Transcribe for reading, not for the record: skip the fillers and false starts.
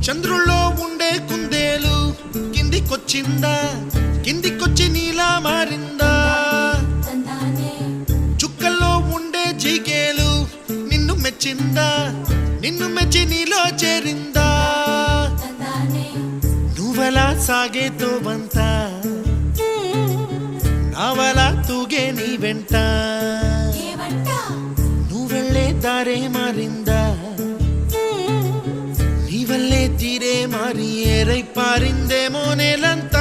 చంద్రుల్లో ఉండే కుందేలు కిందికొచ్చిందా, కిందికొచ్చి నీలా మారిందా? చుక్కల్లో ఉండే జిగేలు నిన్ను మెచ్చిందా, నిన్ను మెచ్చి నీలో చేరిందా? నువ్వలా సాగే తోవంత, నావలా తూగే నీ వెంట, నువ్వెళ్ళే దారే మారిందా, నీ వల్లే తీరే మారి ఏరై పారిందేమో నేలంతా.